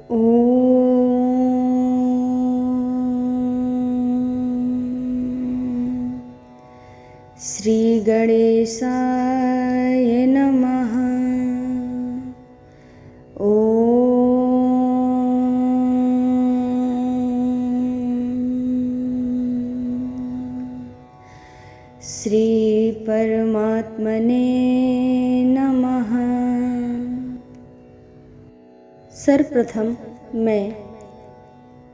श्री गणेशाय नमः। श्री परमात्मने नमः। सर्वप्रथम मैं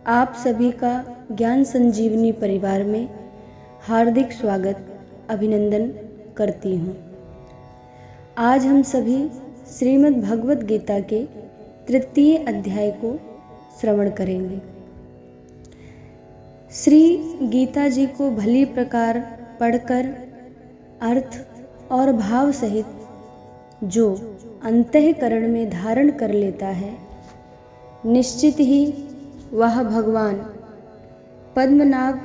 आप सभी का ज्ञान संजीवनी परिवार में हार्दिक स्वागत अभिनंदन करती हूँ। आज हम सभी श्रीमद् भगवद गीता के तृतीय अध्याय को श्रवण करेंगे। श्री गीता जी को भली प्रकार पढ़कर अर्थ और भाव सहित जो अंतःकरण में धारण कर लेता है, निश्चित ही वह भगवान पद्मनाभ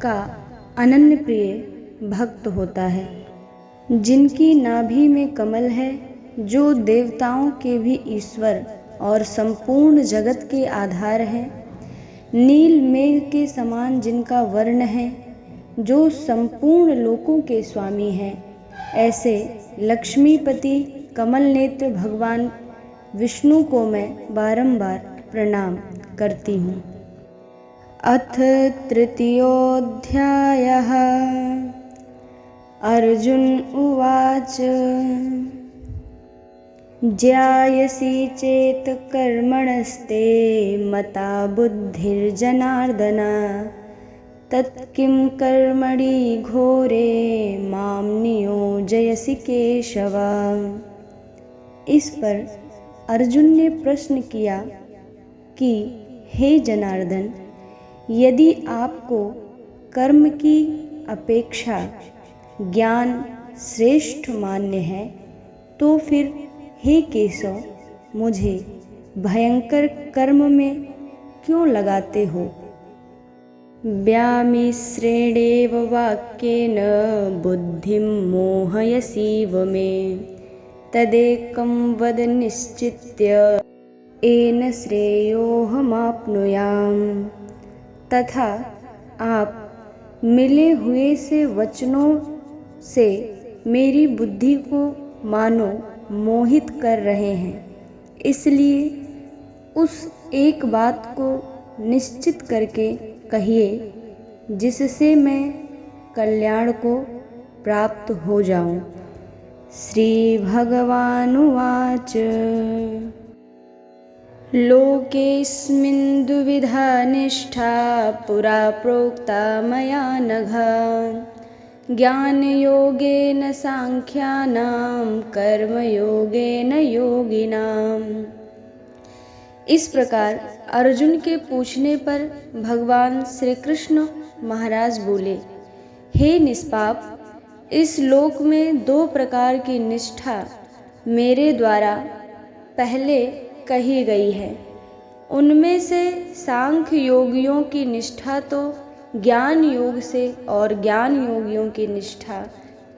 का अनन्य प्रिय भक्त होता है। जिनकी नाभि में कमल है, जो देवताओं के भी ईश्वर और संपूर्ण जगत के आधार है, नील मेघ के समान जिनका वर्ण है, जो संपूर्ण लोकों के स्वामी हैं, ऐसे लक्ष्मीपति कमल नेत्र भगवान विष्णु को मैं बारंबार प्रणाम करती हूँ। अथ तृतीयोऽध्यायः। अर्जुन उवाच ज्ञायसि चेत् कर्मणस्ते मता बुद्धिर्जनार्दन तत्किं कर्मणि घोरे मां नियोजयसि केशव। इस पर अर्जुन ने प्रश्न किया कि हे जनार्दन, यदि आपको कर्म की अपेक्षा ज्ञान श्रेष्ठ मान्य है, तो फिर हे केशव, मुझे भयंकर कर्म में क्यों लगाते हो? व्यामिश्रेणेव वाक्येन बुद्धिं मोहयसीव मे तदेकं वद निश्चित्य येन श्रेयोऽहमाप्नुयाम्। तथा आप मिले हुए से वचनों से मेरी बुद्धि को मानो मोहित कर रहे हैं, इसलिए उस एक बात को निश्चित करके कहिए जिससे मैं कल्याण को प्राप्त हो जाऊं। श्री भगवानुवाच लोकेऽस्मिन् द्विविधा निष्ठा पुरा प्रोक्ता मया नघ ज्ञानयोगेन सांख्यानां कर्मयोगेन योगिनाम्। इस प्रकार अर्जुन के पूछने पर भगवान श्री कृष्ण महाराज बोले, हे निष्पाप, इस लोक में दो प्रकार की निष्ठा मेरे द्वारा पहले कही गई है। उनमें से सांख्य योगियों की निष्ठा तो ज्ञान योग से और ज्ञान योगियों की निष्ठा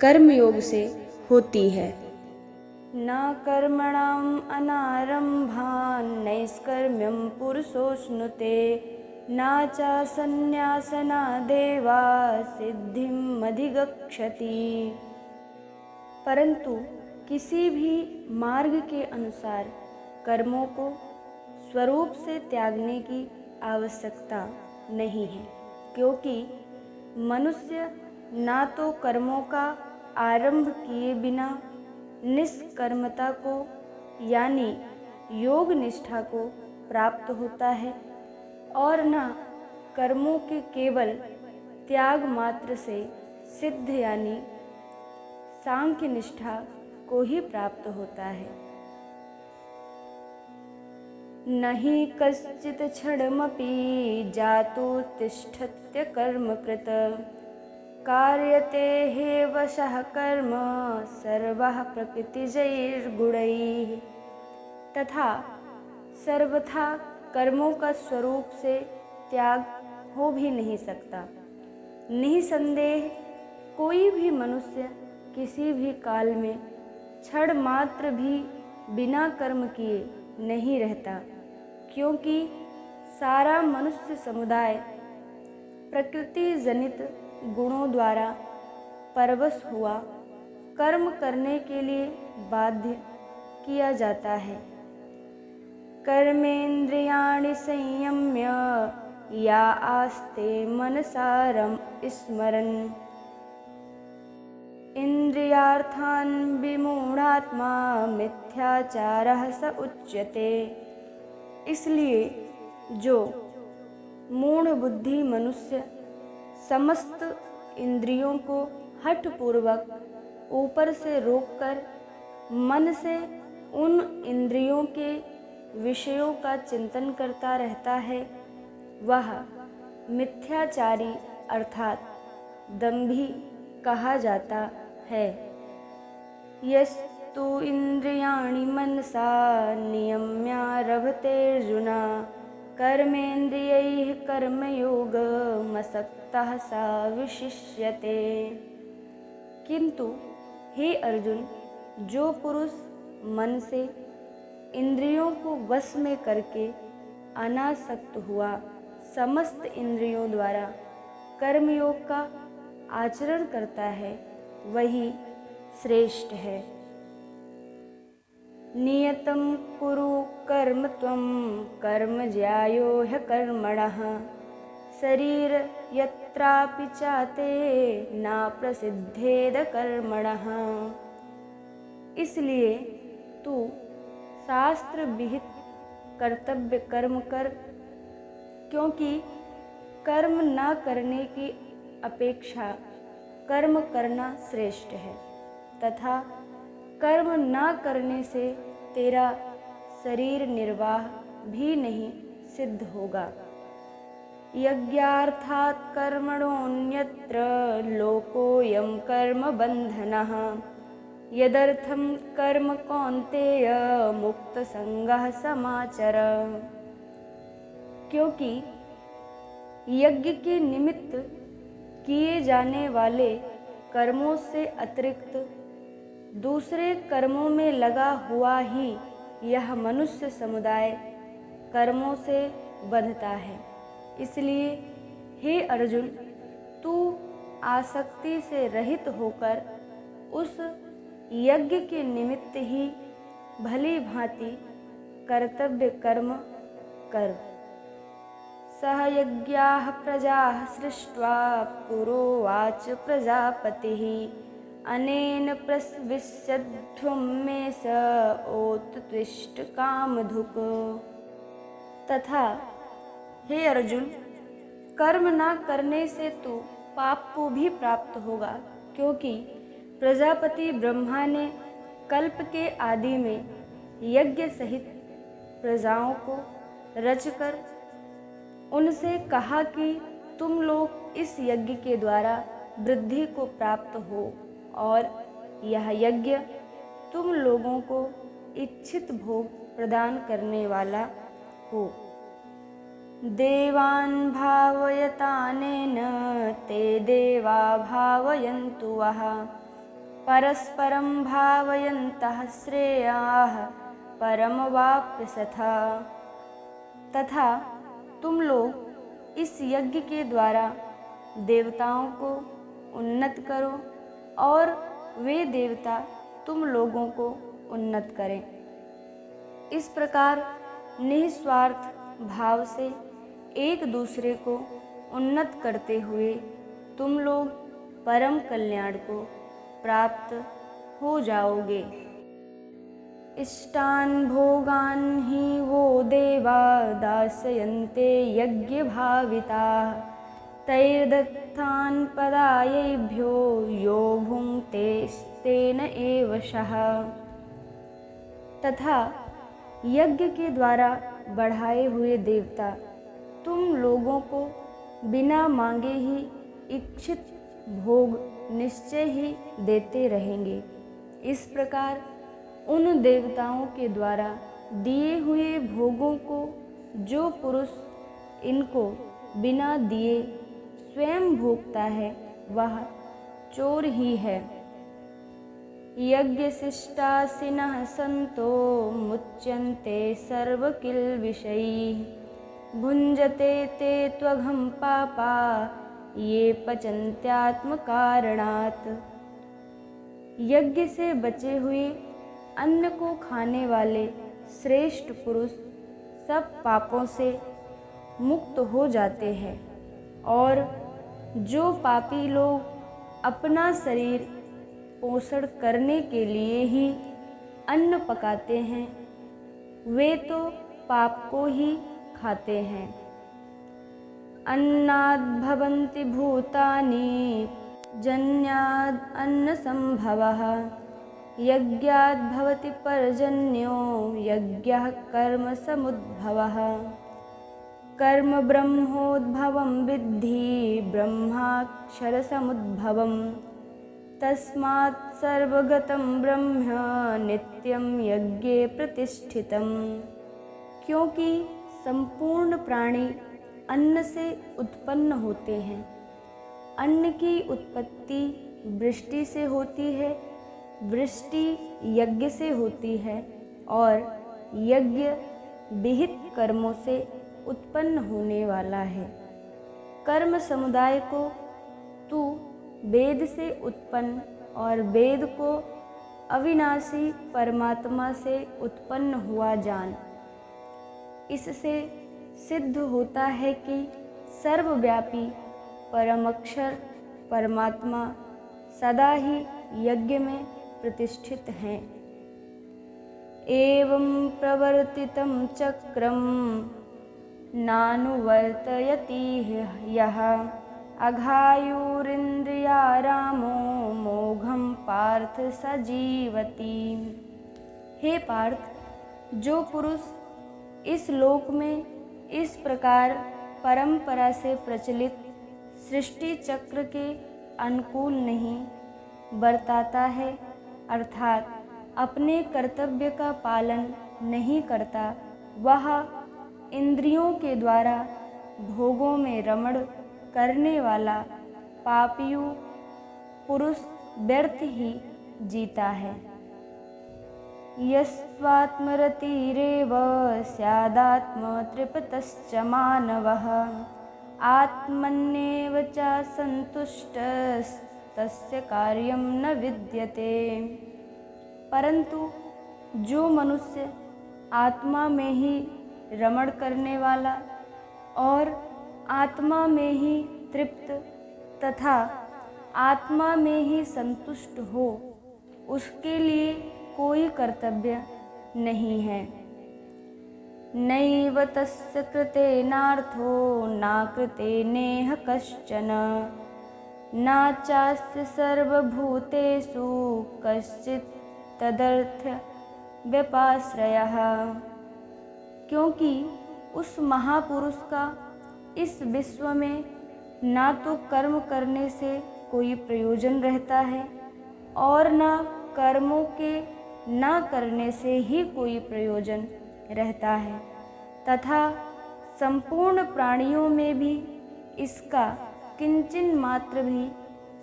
कर्म योग से होती है। न कर्मणाम् अनारंभान् नैष्कर्म्यं पुरुषोऽश्नुते न च संन्यासनादेवा सिद्धिम् अधिगच्छति। परंतु किसी भी मार्ग के अनुसार कर्मों को स्वरूप से त्यागने की आवश्यकता नहीं है, क्योंकि मनुष्य ना तो कर्मों का आरंभ किए बिना निष्कर्मता को यानी योग निष्ठा को प्राप्त होता है, और न कर्मों के केवल त्याग मात्र से सिद्ध यानी सांख्य निष्ठा को ही प्राप्त होता है। नहि कश्चित् क्षणमपि जातु तिष्ठत्य कर्मकृत कार्यते ह्येवशः कर्म सर्वः प्रकृतिजैर्गुणैः। तथा सर्वथा कर्मों का स्वरूप से त्याग हो भी नहीं सकता। निसंदेह कोई भी मनुष्य किसी भी काल में क्षण मात्र भी बिना कर्म किए नहीं रहता, क्योंकि सारा मनुष्य समुदाय प्रकृति जनित गुणों द्वारा परवश हुआ कर्म करने के लिए बाध्य किया जाता है। कर्मेंद्रियाणि संयम्य या आस्ते मनसारम स्मरन् इंद्रियार्थान् विमूढ़ात्मा मिथ्याचारः स उच्यते। इसलिए जो मूढ़ बुद्धि मनुष्य समस्त इंद्रियों को हठपूर्वक ऊपर से रोककर मन से उन इंद्रियों के विषयों का चिंतन करता रहता है, वह मिथ्याचारी अर्थात दंभी कहा जाता है। यस्तु इंद्रियाणि मनसा नियम्यारभतेऽर्जुन कर्मेन्द्रियैः कर्मयोगमसक्तः सा विशिष्यते। किंतु हे अर्जुन, जो पुरुष मन से इंद्रियों को वश में करके अनासक्त हुआ समस्त इंद्रियों द्वारा कर्मयोग का आचरण करता है, वही श्रेष्ठ है। नियतं कुरु कर्म त्वं कर्म ज्यायो ह्यकर्मणः शरीर यत्रापि चाते ना प्रसिद्धेद कर्मणः। इसलिए तू शास्त्र विहित कर्तव्य कर्म कर, क्योंकि कर्म न करने की अपेक्षा कर्म करना श्रेष्ठ है, तथा कर्म न करने से तेरा शरीर निर्वाह भी नहीं सिद्ध होगा। यज्ञार्थात् कर्मणोऽन्यत्र लोकोऽयं कर्म बन्धनः यदर्थं कर्म कौन्तेय मुक्त संगः समाचर। क्योंकि यज्ञ के निमित्त किए जाने वाले कर्मों से अतिरिक्त दूसरे कर्मों में लगा हुआ ही यह मनुष्य समुदाय कर्मों से बंधता है। इसलिए हे अर्जुन, तू आसक्ति से रहित होकर उस यज्ञ के निमित्त ही भली भांति कर्तव्य कर्म कर। सह यज्ञाः प्रजाः सृष्ट्वा पुरोवाच प्रजापतिः अनेन प्रसविष्यध्वं मे स ओत्तिष्ठ कामधुक्। तथा हे अर्जुन, कर्म न करने से तू पाप को भी प्राप्त होगा, क्योंकि प्रजापति ब्रह्मा ने कल्प के आदि में यज्ञ सहित प्रजाओं को रचकर उनसे कहा कि तुम लोग इस यज्ञ के द्वारा वृद्धि को प्राप्त हो और यह यज्ञ तुम लोगों को इच्छित भोग प्रदान करने वाला हो। देवान् भावयतानेन ते देवा भावयन्तु वः परस्परं भावयन्तः श्रेयाः परमवाप्स्यथ। तथा तुम लोग इस यज्ञ के द्वारा देवताओं को उन्नत करो और वे देवता तुम लोगों को उन्नत करें। इस प्रकार निस्वार्थ भाव से एक दूसरे को उन्नत करते हुए तुम लोग परम कल्याण को प्राप्त हो जाओगे। इष्टान् भोगान् हि वो देवा दास्यन्ते यज्ञ भाविताः तैर्दत्तान् पदायैभ्यो यो भुङ्क्ते तेन एव शः। तथा यज्ञ के द्वारा बढ़ाए हुए देवता तुम लोगों को बिना मांगे ही इच्छित भोग निश्चय ही देते रहेंगे। इस प्रकार उन देवताओं के द्वारा दिए हुए भोगों को जो पुरुष इनको बिना दिए स्वयं भोगता है, वह चोर ही है। यज्ञशिष्टासिनः सन्तो मुच्यन्ते सर्वकिल्बिषैः भुञ्जते ते त्वघं पापा ये पचन्त्यात्मकारणात्। यज्ञ से बचे हुए अन्न को खाने वाले श्रेष्ठ पुरुष सब पापों से मुक्त हो जाते हैं, और जो पापी लोग अपना शरीर पोषण करने के लिए ही अन्न पकाते हैं, वे तो पाप को ही खाते हैं। अन्नाद् भवन्ति भूतानि जन्याद् अन्नसम्भवः यज्ञाद् भवति पर्जन्यो यज्ञः कर्मसमुद्भवः। कर्म ब्रह्मोद्भवं विद्धि ब्रह्माक्षरसमुद्भवं तस्मात् सर्वगतं ब्रह्म नित्यं यज्ञे प्रतिष्ठितम्। क्योंकि संपूर्ण प्राणी अन्न से उत्पन्न होते हैं। अन्न की उत्पत्ति वृष्टि से होती है, वृष्टि यज्ञ से होती है, और यज्ञ विहित कर्मों से उत्पन्न होने वाला है। कर्म समुदाय को तू वेद से उत्पन्न और वेद को अविनाशी परमात्मा से उत्पन्न हुआ जान। इससे सिद्ध होता है कि सर्वव्यापी परम अक्षर परमात्मा सदा ही यज्ञ में प्रतिष्ठित हैं। एवं प्रवर्तितं चक्रं नानुवर्तयति यः अघायुरिन्द्रियारामो मोघं पार्थ स जीवति। हे पार्थ, जो पुरुष इस लोक में इस प्रकार परंपरा से प्रचलित सृष्टि चक्र के अनुकूल नहीं बरताता है, अर्थात अपने कर्तव्य का पालन नहीं करता, वह इंद्रियों के द्वारा भोगों में रमण करने वाला पापियु पुरुष व्यर्थ ही जीता है। यस्त्वात्मरतिरेव स्यादात्मतृप्तश्च मानवः आत्मन्येव च संतुष्टस्तस्य कार्यं न विद्यते। परंतु जो मनुष्य आत्मा में ही रमण करने वाला और आत्मा में ही तृप्त तथा आत्मा में ही संतुष्ट हो, उसके लिए कोई कर्तव्य नहीं है। नैव तस्य कृतेनार्थो नाकृते नेह कश्चन नाचास्य सर्वभूतेषु कश्चित् तदर्थ व्यपाश्रयः। क्योंकि उस महापुरुष का इस विश्व में ना तो कर्म करने से कोई प्रयोजन रहता है और ना कर्मों के ना करने से ही कोई प्रयोजन रहता है, तथा संपूर्ण प्राणियों में भी इसका किंचिन मात्र भी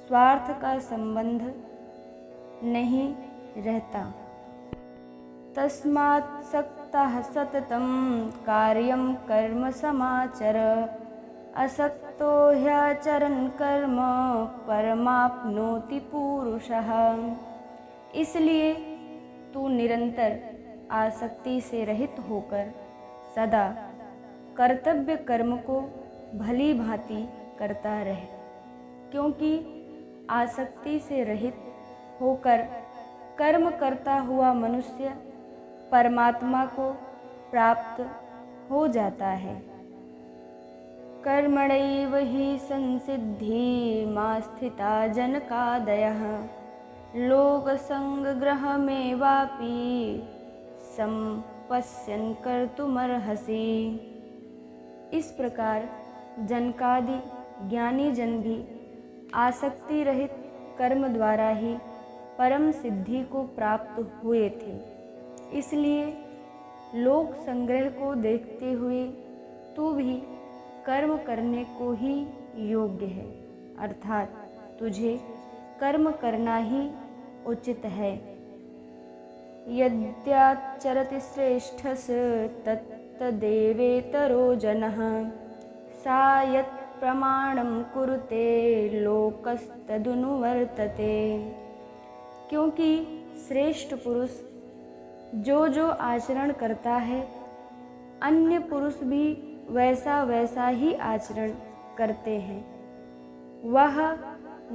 स्वार्थ का संबंध नहीं रहता। तस्मात् सक्तः सततं कार्यं कर्म समाचर असक्तो ह्याचरन् कर्म परमाप्नोति पुरुषः। इसलिए तू निरंतर आसक्ति से रहित होकर सदा कर्तव्य कर्म को भली भांति करता रहे, क्योंकि आसक्ति से रहित होकर कर्म करता हुआ मनुष्य परमात्मा को प्राप्त हो जाता है। कर्मणैव हि संसिद्धि मा स्थिता जनकादयः लोकसंग्रहमेवापि संपश्यन् कर्तुमर्हसि। इस प्रकार जनकादि ज्ञानी जन भी आसक्ति रहित कर्म द्वारा ही परम सिद्धि को प्राप्त हुए थे। इसलिए लोक संग्रह को देखते हुए तू भी कर्म करने को ही योग्य है, अर्थात तुझे कर्म करना ही उचित है। यद्याचरति श्रेष्ठस् तत्तदेवेतरो जनः, सा यत् प्रमाणं कुरुते लोकस्तदनुवर्तते। क्योंकि श्रेष्ठ पुरुष जो जो आचरण करता है, अन्य पुरुष भी वैसा वैसा ही आचरण करते हैं। वह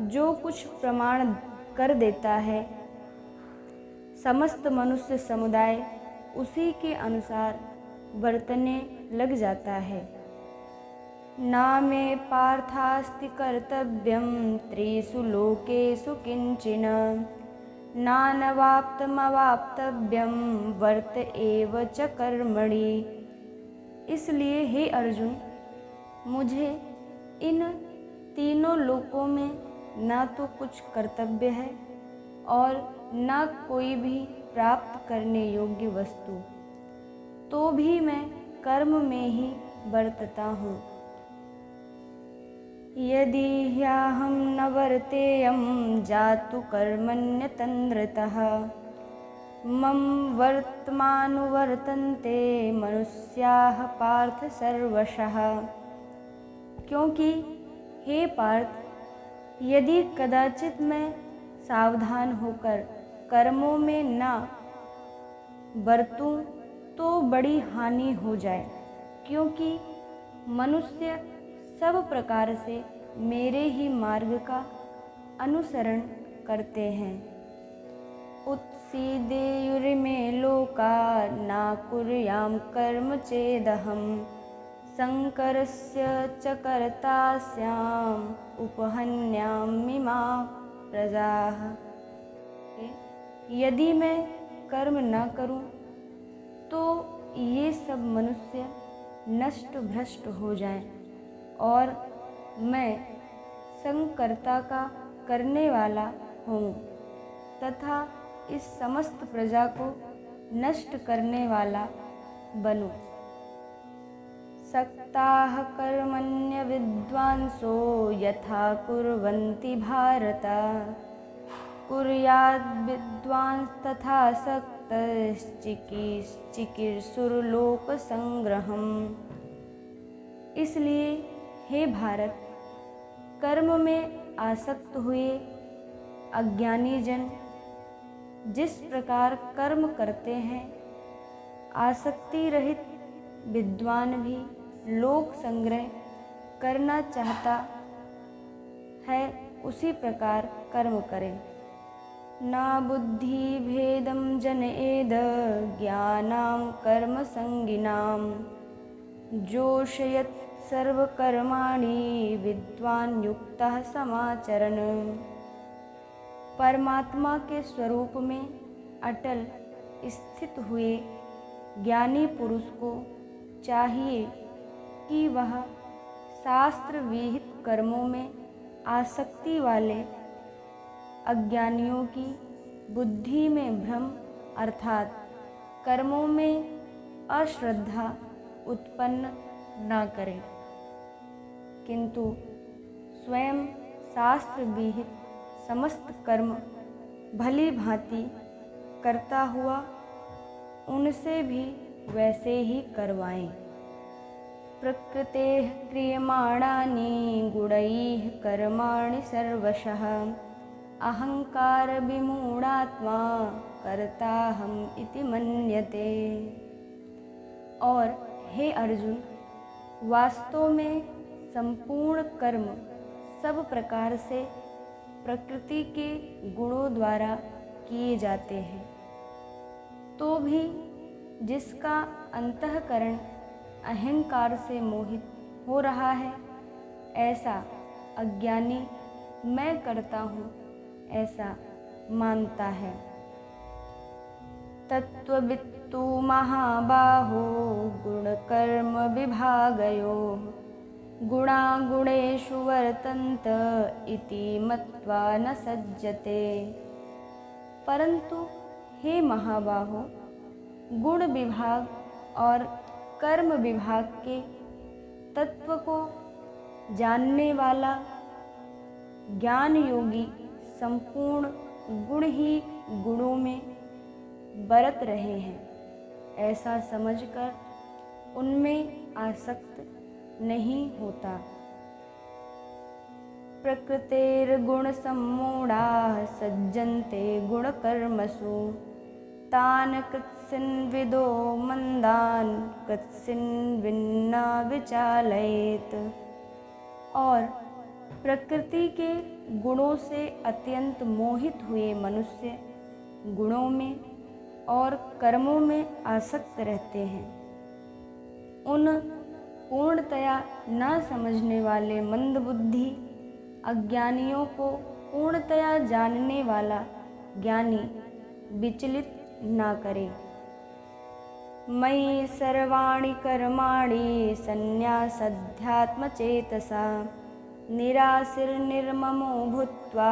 जो कुछ प्रमाण कर देता है, समस्त मनुष्य समुदाय उसी के अनुसार बरतने लग जाता है। ना मे पार्थास्ति कर्तव्यं त्रिषु लोकेषु किंचन, नानवाप्तमवाप्तव्यं वर्त एव च कर्मणि। इसलिए हे अर्जुन, मुझे इन तीनों लोकों में ना तो कुछ कर्तव्य है और न कोई भी प्राप्त करने योग्य वस्तु, तो भी मैं कर्म में ही बरतता हूँ। यदि ह्याहं न वर्तेयं जातु कर्मण्यतन्द्रतः, मम वर्तमानुवर्तन्ते मनुष्याः पार्थ सर्वशः। क्योंकि हे पार्थ, यदि कदाचित मैं सावधान होकर कर्मों में न बरतूं तो बड़ी हानि हो जाए, क्योंकि मनुष्य सब प्रकार से मेरे ही मार्ग का अनुसरण करते हैं। उत्सीदेयुरिमे लोका ना कुर्यां कर्म चेदहं, संकरस्य च कर्ता स्याम् उपहन्यामिमा प्रजाः। यदि मैं कर्म न करूं तो ये सब मनुष्य नष्ट भ्रष्ट हो जाएं और मैं संकर्ता का करने वाला हूँ तथा इस समस्त प्रजा को नष्ट करने वाला बनूं। सक्ताः कर्मण्य विद्वांसो यथा कुर्वन्ति भारत, कुर्याद् विद्वांस तथा सक्तश्चिकीर्षुर्लोकसंग्रहम्। इसलिए हे भारत, कर्म में आसक्त हुए अज्ञानी जन जिस प्रकार कर्म करते हैं, आसक्ति रहित विद्वान भी लोक संग्रह करना चाहता है उसी प्रकार कर्म करें। ना बुद्धि भेदम जनयेद ज्ञानां कर्म संगिनां, जोषयत् सर्वकर्माणि विद्वान युक्तः समाचरन्। परमात्मा के स्वरूप में अटल स्थित हुए ज्ञानी पुरुष को चाहिए कि वह शास्त्र विहित कर्मों में आसक्ति वाले अज्ञानियों की बुद्धि में भ्रम अर्थात कर्मों में अश्रद्धा उत्पन्न न करें, किंतु स्वयं शास्त्र विहित समस्त कर्म भली भांति करता हुआ उनसे भी वैसे ही करवाएं। प्रकृतेः क्रियमाणानि गुणैः कर्माणि सर्वशः, अहंकार विमूढ़ात्मा कर्ताहम् इति मन्यते। और हे अर्जुन, वास्तव में संपूर्ण कर्म सब प्रकार से प्रकृति के गुणों द्वारा किए जाते हैं, तो भी जिसका अंतःकरण अहंकार से मोहित हो रहा है, ऐसा अज्ञानी मैं करता हूँ ऐसा मानता है। तत्त्ववित्तु महाबाहो गुणकर्म विभागयोः, गुणागुणेषु वर्तन्त इति मत्वा न सज्जते। परंतु हे महाबाहो, गुण विभाग और कर्म विभाग के तत्व को जानने वाला ज्ञान योगी संपूर्ण गुण ही गुणों में बरत रहे हैं, ऐसा समझकर उनमें आसक्त नहीं होता। प्रकृतेर्गुणसम्मूढाः सज्जन्ते गुणकर्मसु तान् कृत्स्नविदो मंदान् कृत्स्नविन्न विचालयेत्। और प्रकृति के गुणों से अत्यंत मोहित हुए मनुष्य गुणों में और कर्मों में आसक्त रहते हैं। उन पूर्णतया न समझने वाले मंदबुद्धि अज्ञानियों को पूर्णतया जानने वाला ज्ञानी विचलित न करे। मयि सर्वाणि कर्माणि सन्न्यासध्यात्मचेतसा निराशीर्निर्ममो भूत्वा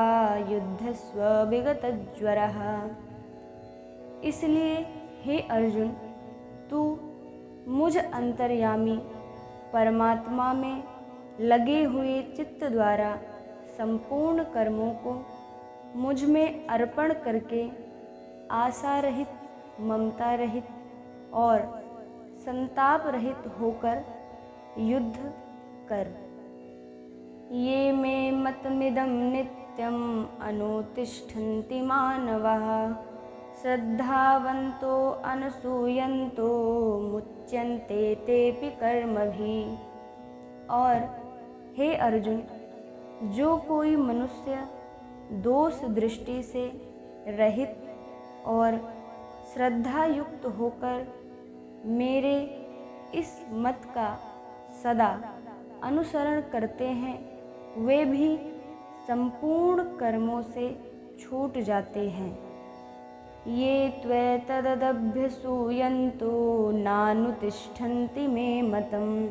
युद्धस्व विगतज्वरः। इसलिए हे अर्जुन, तू मुझ अंतर्यामी परमात्मा में लगे हुए चित्त द्वारा संपूर्ण कर्मों को मुझ में अर्पण करके आशा रहित, ममता रहित और संताप रहित होकर युद्ध कर। ये मे मतमिदं नित्यम् अनुतिष्ठन्ति मानवाः श्रद्धावन्तो अनसूयन्तो मुच्यन्ते तेऽपि कर्मभिः। और हे अर्जुन, जो कोई मनुष्य दोष दृष्टि से रहित और श्रद्धा युक्त होकर मेरे इस मत का सदा अनुसरण करते हैं, वे भी संपूर्ण कर्मों से छूट जाते हैं। ये त्वेतदभ्यसूयन्तो नानुतिष्ठन्ति मे मतम्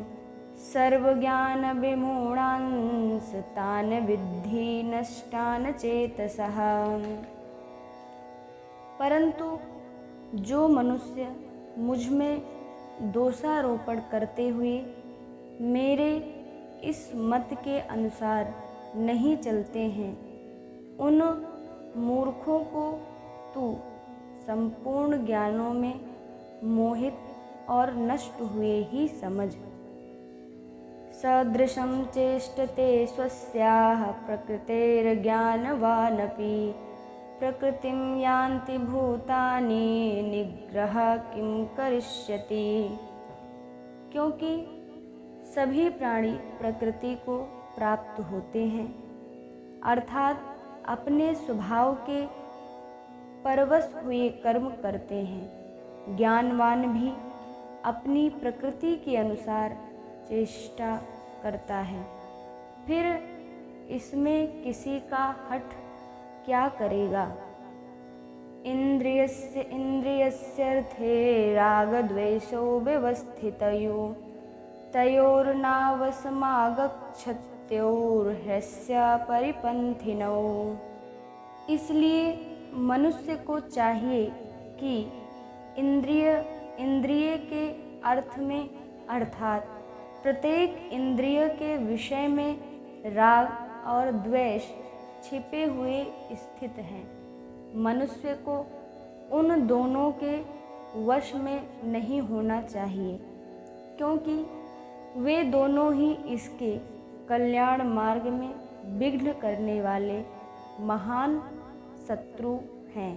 सर्वज्ञानविमूढांस तान् विद्धि नष्टान् चेतसः। परंतु जो मनुष्य मुझ में दोषारोपण करते हुए मेरे इस मत के अनुसार नहीं चलते हैं, उन मूर्खों को तू संपूर्ण ज्ञानों में मोहित और नष्ट हुए ही समझ। सदृशं चेष्टते स्वस्याः प्रकृतेर्ज्ञानवानपि प्रकृतिं यान्ति भूतानि निग्रह किं करिष्यति। क्योंकि सभी प्राणी प्रकृति को प्राप्त होते हैं, अर्थात अपने स्वभाव के परवश हुए कर्म करते हैं। ज्ञानवान भी अपनी प्रकृति के अनुसार चेष्टा करता है, फिर इसमें किसी का हठ क्या करेगा। इंद्रियस्यर्थे रागद्वेषौ व्यवस्थितयोः तयोर्नावसमागच्छत्योर्ह्यस्य परिपन्थिनौ। इसलिए मनुष्य को चाहिए कि इंद्रिय के अर्थ में अर्थात प्रत्येक इंद्रिय के विषय में राग और द्वेष छिपे हुए स्थित हैं। मनुष्य को उन दोनों के वश में नहीं होना चाहिए, क्योंकि वे दोनों ही इसके कल्याण मार्ग में विघ्न करने वाले महान शत्रु हैं।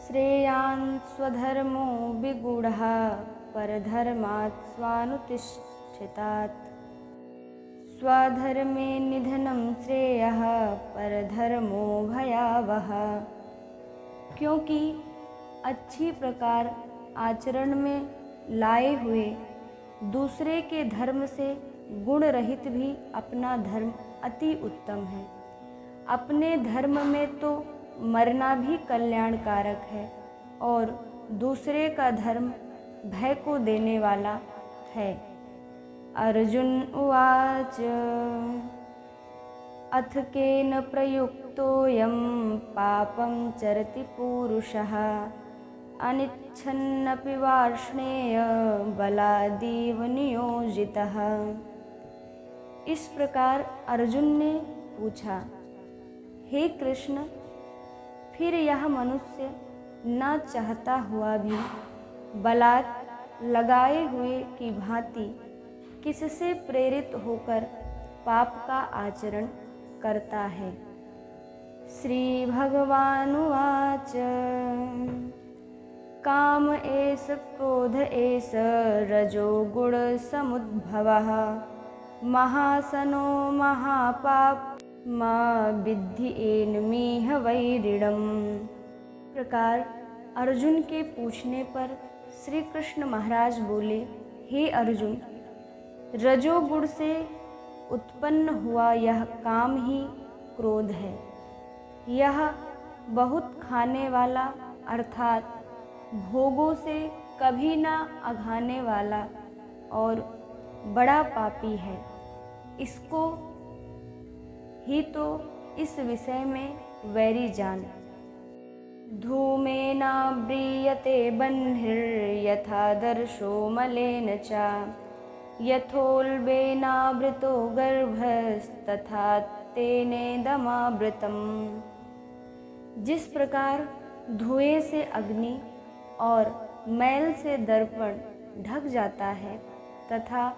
श्रेयान् स्वधर्मो विगूढ़ः परधर्मात् स्वानुतिष्ठितात् स्वधर्मे निधनं श्रेयः परधर्मो भयावह। क्योंकि अच्छी प्रकार आचरण में लाए हुए दूसरे के धर्म से गुण रहित भी अपना धर्म अति उत्तम है। अपने धर्म में तो मरना भी कल्याणकारक है और दूसरे का धर्म भय को देने वाला है। अर्जुन उवाच अथ केन प्रयुक्तोऽयं पापं चरति पुरुषः अनिच्छन्नपि वार्ष्णेय बलादेव नियोजितः। इस प्रकार अर्जुन ने पूछा, हे कृष्ण, फिर यह मनुष्य न चाहता हुआ भी बलात् लगाए हुए की भांति किससे प्रेरित होकर पाप का आचरण करता है। श्री भगवानुवाच काम एष क्रोध एष रजोगुण समुद्भवः महासनो महापाप्मा विद्धि एनमिह वैरिणम्। प्रकार अर्जुन के पूछने पर श्री कृष्ण महाराज बोले, हे अर्जुन, रजोगुण से उत्पन्न हुआ यह काम ही क्रोध है। यह बहुत खाने वाला अर्थात भोगों से कभी न अघाने वाला और बड़ा पापी है। इसको ही तो इस विषय में वैरी जान। धूमेनाव्रियते बह्निर्यथा दर्शो मलेन च यथोल्बेनावृतो गर्भस्तथा तेनेदमावृतम्। जिस प्रकार धुएं से अग्नि और मैल से दर्पण ढक जाता है तथा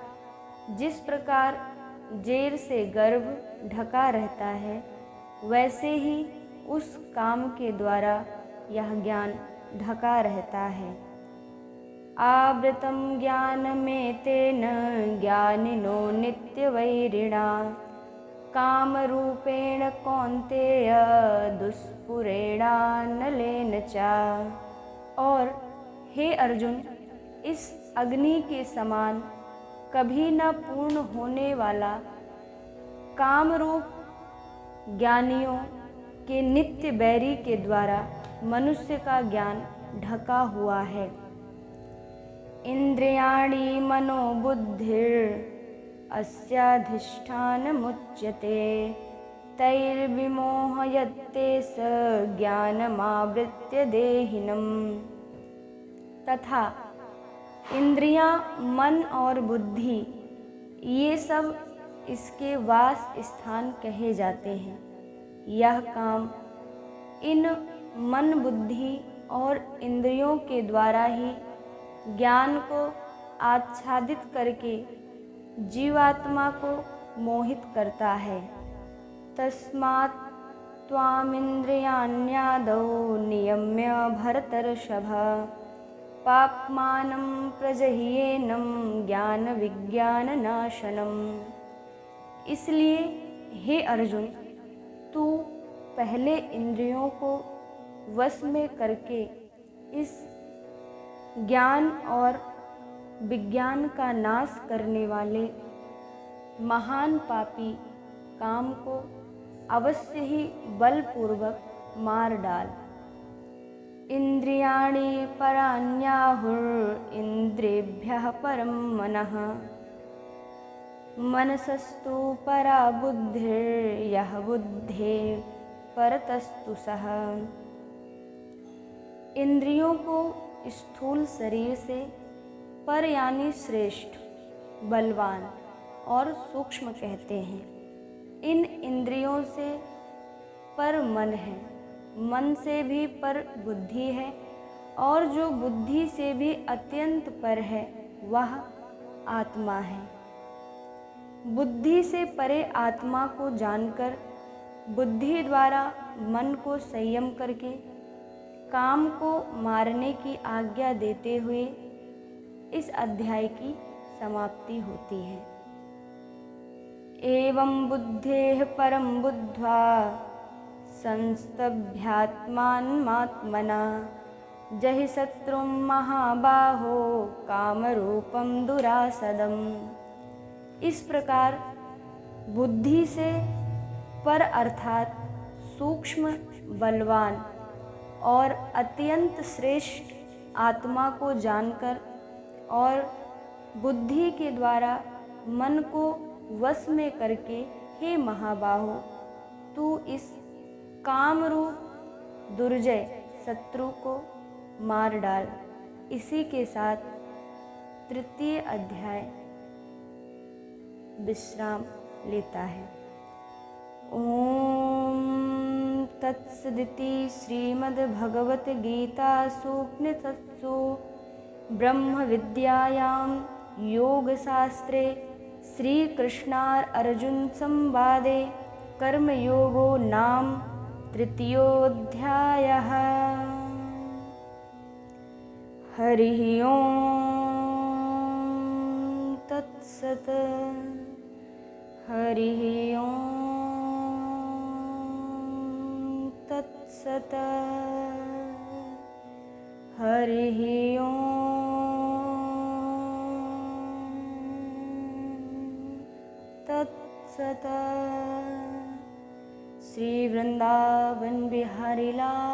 जिस प्रकार जेर से गर्भ ढका रहता है, वैसे ही उस काम के द्वारा यह ज्ञान ढका रहता है। आवृतं ज्ञानमेतेन ज्ञानिनो नित्यवैरिणा कामरूपेण कौन्तेय दुष्पुरेणानलेन च। और हे अर्जुन, इस अग्नि के समान कभी न पूर्ण होने वाला कामरूप ज्ञानियों के नित्य बैरी के द्वारा मनुष्य का ज्ञान ढका हुआ है। इंद्रियाणि मनोबुद्धिर अस्याधिष्ठानमुच्यते तैर्विमोहयते स ज्ञानमावृत्य देहिनम्। तथा इंद्रियां, मन और बुद्धि ये सब इसके वास स्थान कहे जाते हैं। यह काम इन मन, बुद्धि और इंद्रियों के द्वारा ही ज्ञान को आच्छादित करके जीवात्मा को मोहित करता है। तस्मात् त्वामिन्द्रियाण्यादौ नियम्य भरतर्षभ पाप्मानं प्रजह्येनं ज्ञान विज्ञाननाशनम्। इसलिए हे अर्जुन, तू पहले इंद्रियों को वश में करके इस ज्ञान और विज्ञान का नाश करने वाले महान पापी काम को अवश्य ही बलपूर्वक मार डाल। इंद्रियाणि पराण्याहुर इंद्रियभ्यः परं मनः मनसस्तु परा बुद्धिर्यः बुद्धेः परतस्तु सः। इंद्रियों को स्थूल शरीर से पर यानी श्रेष्ठ, बलवान और सूक्ष्म कहते हैं। इन इंद्रियों से पर मन है, मन से भी पर बुद्धि है, और जो बुद्धि से भी अत्यंत पर है वह आत्मा है। बुद्धि से परे आत्मा को जानकर बुद्धि द्वारा मन को संयम करके काम को मारने की आज्ञा देते हुए इस अध्याय की समाप्ति होती है। एवं बुद्धेः परं बुद्ध्वा संस्तभ्यात्मात्मना जहि शत्रुं महाबाहो कामरूपं दुरासदम्। इस प्रकार बुद्धि से पर अर्थात सूक्ष्म, बलवान और अत्यंत श्रेष्ठ आत्मा को जानकर और बुद्धि के द्वारा मन को वश में करके, हे महाबाहो, तू इस कामरूप दुर्जय शत्रु को मार डाल। इसी के साथ तृतीय अध्याय विश्राम लेता है। ओम तत्सदिति श्रीमद्भगवद्गीतासूपनिषत्सु ब्रह्मविद्यायां योगशास्त्रे श्रीकृष्णार्जुनसंवादे कर्मयोगो नाम तृतीयोऽध्यायः। हरिः ओं तत्सत्। हरिः ओं तत्सत्। हरिः ओं तत्सत्। श्री वृंदावन बिहारी लाल